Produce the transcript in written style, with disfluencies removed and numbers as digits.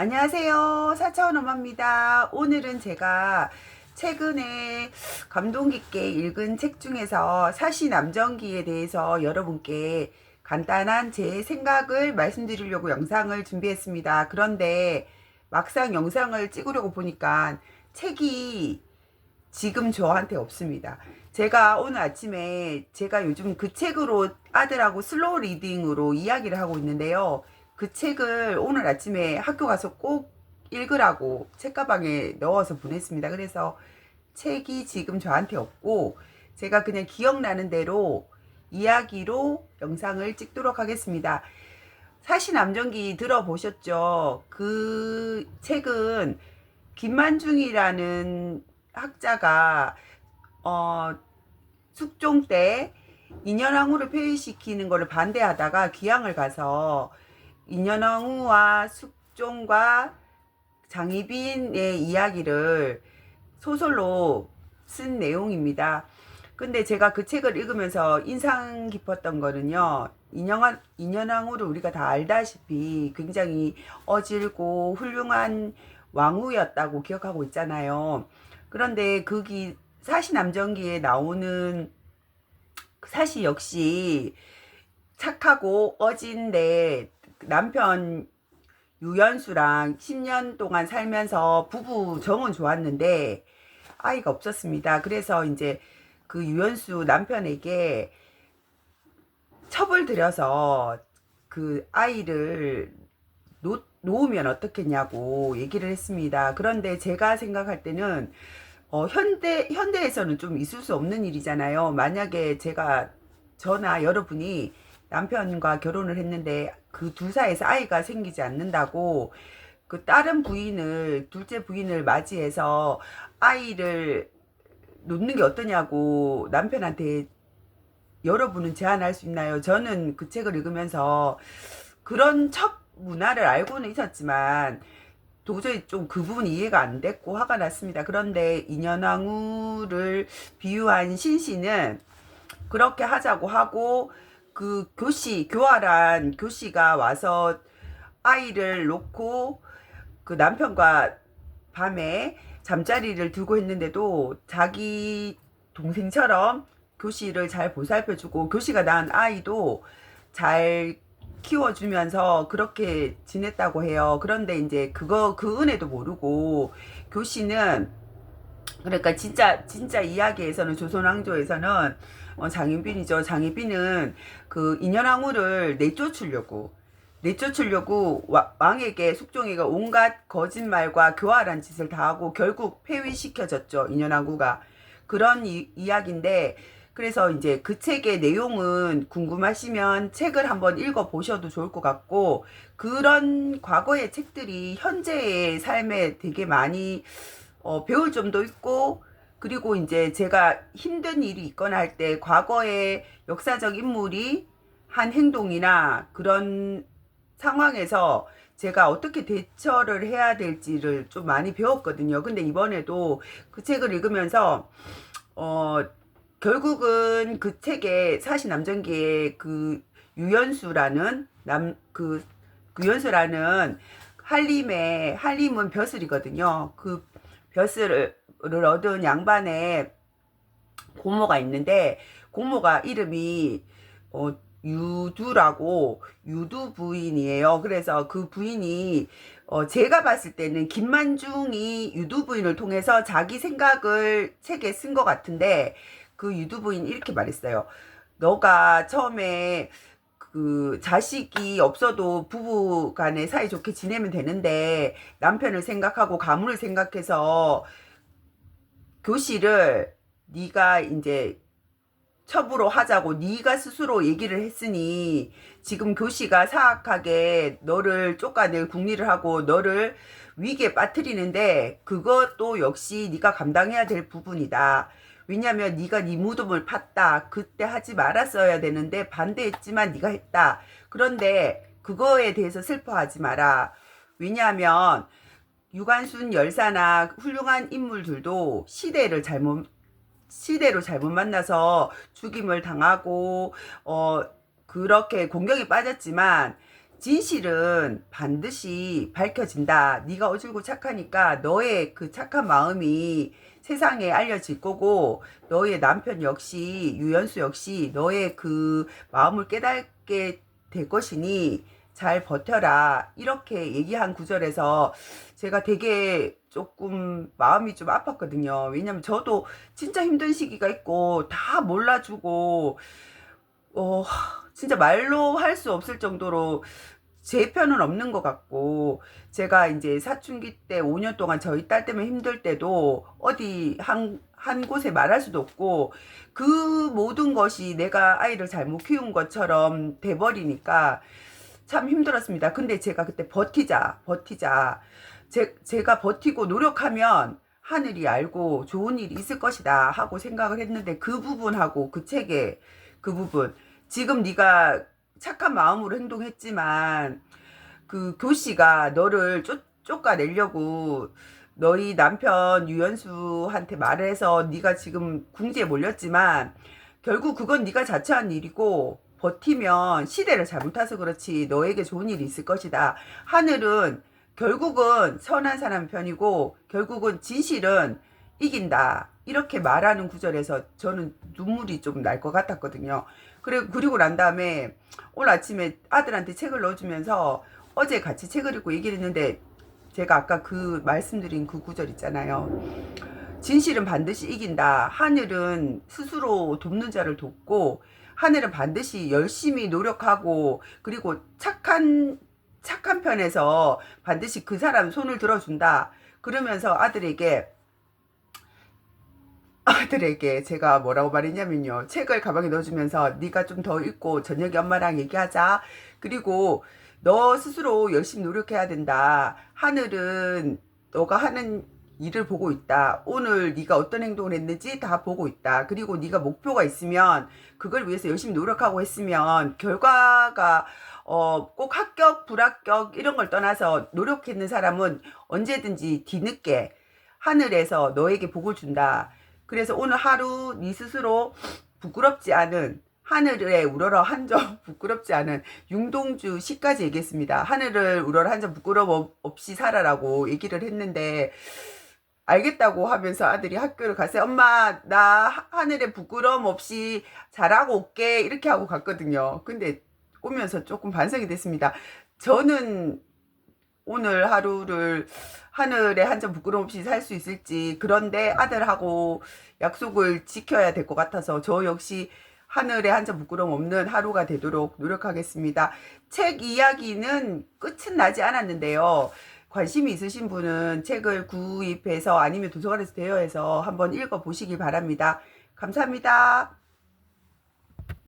안녕하세요. 사차원 엄마입니다. 오늘은 제가 최근에 감동 깊게 읽은 책 중에서 사시남정기에 대해서 여러분께 간단한 제 생각을 말씀드리려고 영상을 준비했습니다. 그런데 막상 영상을 찍으려고 보니까 책이 지금 저한테 없습니다. 제가 오늘 아침에 제가 요즘 그 책으로 아들하고 슬로우 리딩으로 이야기를 하고 있는데요. 그 책을 오늘 아침에 학교 가서 꼭 읽으라고 책가방에 넣어서 보냈습니다. 그래서 책이 지금 저한테 없고 제가 그냥 기억나는 대로 이야기로 영상을 찍도록 하겠습니다. 사시남정기 들어보셨죠? 그 책은 김만중이라는 학자가 숙종 때 인현왕후를 폐위시키는 것을 반대하다가 귀향을 가서 인현왕후와 숙종과 장희빈의 이야기를 소설로 쓴 내용입니다. 근데 제가 그 책을 읽으면서 인상 깊었던 거는요, 인현왕후를 우리가 다 알다시피 굉장히 어질고 훌륭한 왕후였다고 기억하고 있잖아요. 그런데 거기 사시남정기에 나오는 사시 역시 착하고 어진데 남편 유연수랑 10년 동안 살면서 부부 정은 좋았는데 아이가 없었습니다. 그래서 이제 그 유연수 남편에게 첩을 들여서 그 아이를 놓으면 어떻겠냐고 얘기를 했습니다. 그런데 제가 생각할 때는 현대에서는 좀 있을 수 없는 일이잖아요. 만약에 저나 여러분이 남편과 결혼을 했는데 그 둘 사이에서 아이가 생기지 않는다고 그 둘째 부인을 맞이해서 아이를 놓는 게 어떠냐고 남편한테 여러분은 제안할 수 있나요? 저는 그 책을 읽으면서 그런 첩 문화를 알고는 있었지만 도저히 좀 그 부분이 이해가 안 됐고 화가 났습니다. 그런데 인현왕후를 비유한 신씨는 그렇게 하자고 하고 그 교활한 교씨가 와서 아이를 놓고 그 남편과 밤에 잠자리를 두고 했는데도 자기 동생처럼 교씨를 잘 보살펴주고 교씨가 낳은 아이도 잘 키워주면서 그렇게 지냈다고 해요. 그런데 이제 그 은혜도 모르고 교씨는 그러니까 진짜 이야기에서는 조선왕조에서는 장윤빈이죠. 장윤빈은 그 인현왕후를 내쫓으려고 왕에게 숙종에게 온갖 거짓말과 교활한 짓을 다 하고 결국 폐위시켜졌죠. 인현왕후가 그런 이야기인데 그래서 이제 그 책의 내용은 궁금하시면 책을 한번 읽어 보셔도 좋을 것 같고 그런 과거의 책들이 현재의 삶에 되게 많이 배울 점도 있고 그리고 이제 제가 힘든 일이 있거나 할 때 과거의 역사적 인물이 한 행동이나 그런 상황에서 제가 어떻게 대처를 해야 될지를 좀 많이 배웠거든요. 근데 이번에도 그 책을 읽으면서 결국은 그 책에 사시남정기에 그 유연수라는 유연수라는 한림은 벼슬이거든요. 그 벼슬을 얻은 양반의 고모가 있는데 고모가 이름이 유두라고 유두 부인이에요. 그래서 그 부인이 제가 봤을 때는 김만중이 유두 부인을 통해서 자기 생각을 책에 쓴 것 같은데 그 유두 부인이 이렇게 말했어요. 너가 처음에 그 자식이 없어도 부부 간에 사이좋게 지내면 되는데 남편을 생각하고 가문을 생각해서 교실을 네가 이제 첩으로 하자고 네가 스스로 얘기를 했으니 지금 교시가 사악하게 너를 쫓아낼 궁리를 하고 너를 위기에 빠뜨리는데 그것도 역시 네가 감당해야 될 부분이다. 왜냐면 네가 네 무덤을 팠다. 그때 하지 말았어야 되는데 반대했지만 네가 했다. 그런데 그거에 대해서 슬퍼하지 마라. 왜냐하면 유관순 열사나 훌륭한 인물들도 시대로 잘못 만나서 죽임을 당하고 그렇게 공격이 빠졌지만 진실은 반드시 밝혀진다. 네가 어질고 착하니까 너의 그 착한 마음이 세상에 알려질 거고, 너의 남편 역시, 유연수 역시 너의 그 마음을 깨닫게 될 것이니 잘 버텨라. 이렇게 얘기한 구절에서 제가 되게 조금 마음이 좀 아팠거든요. 왜냐면 저도 진짜 힘든 시기가 있고 다 몰라주고 어, 진짜 말로 할 수 없을 정도로 제 편은 없는 것 같고, 제가 이제 사춘기 때 5년 동안 저희 딸 때문에 힘들 때도 어디 한 곳에 말할 수도 없고, 그 모든 것이 내가 아이를 잘못 키운 것처럼 돼버리니까 참 힘들었습니다. 근데 제가 그때 버티자. 제가 버티고 노력하면 하늘이 알고 좋은 일이 있을 것이다 하고 생각을 했는데, 그 부분하고 그 책의 그 부분, 지금 네가 착한 마음으로 행동했지만 그 교씨가 너를 쫓아내려고 너희 남편 유연수한테 말을 해서 네가 지금 궁지에 몰렸지만, 결국 그건 네가 자처한 일이고, 버티면 시대를 잘못 타서 그렇지 너에게 좋은 일이 있을 것이다. 하늘은 결국은 선한 사람 편이고 결국은 진실은 이긴다. 이렇게 말하는 구절에서 저는 눈물이 좀 날 것 같았거든요. 그리고 난 다음에 오늘 아침에 아들한테 책을 넣어주면서 어제 같이 책을 읽고 얘기를 했는데, 제가 아까 그 말씀드린 그 구절 있잖아요. 진실은 반드시 이긴다. 하늘은 스스로 돕는 자를 돕고, 하늘은 반드시 열심히 노력하고, 그리고 착한 편에서 반드시 그 사람 손을 들어준다. 그러면서 아들에게 제가 뭐라고 말했냐면요. 책을 가방에 넣어주면서 네가 좀 더 읽고 저녁에 엄마랑 얘기하자. 그리고 너 스스로 열심히 노력해야 된다. 하늘은 너가 하는 일을 보고 있다. 오늘 네가 어떤 행동을 했는지 다 보고 있다. 그리고 네가 목표가 있으면 그걸 위해서 열심히 노력하고 했으면 결과가 꼭 합격, 불합격 이런 걸 떠나서 노력했는 사람은 언제든지 뒤늦게 하늘에서 너에게 복을 준다. 그래서 오늘 하루 네 스스로 부끄럽지 않은, 하늘에 우러러 한 점 부끄럽지 않은, 윤동주 시까지 얘기했습니다. 하늘을 우러러 한 점 부끄러움 없이 살아라고 얘기를 했는데, 알겠다고 하면서 아들이 학교를 갔어요. 엄마, 나 하늘에 부끄러움 없이 잘하고 올게. 이렇게 하고 갔거든요. 근데 오면서 조금 반성이 됐습니다. 저는 오늘 하루를 하늘에 한 점 부끄럼 없이 살 수 있을지, 그런데 아들하고 약속을 지켜야 될 것 같아서 저 역시 하늘에 한 점 부끄럼 없는 하루가 되도록 노력하겠습니다. 책 이야기는 끝은 나지 않았는데요. 관심이 있으신 분은 책을 구입해서 아니면 도서관에서 대여해서 한번 읽어보시기 바랍니다. 감사합니다.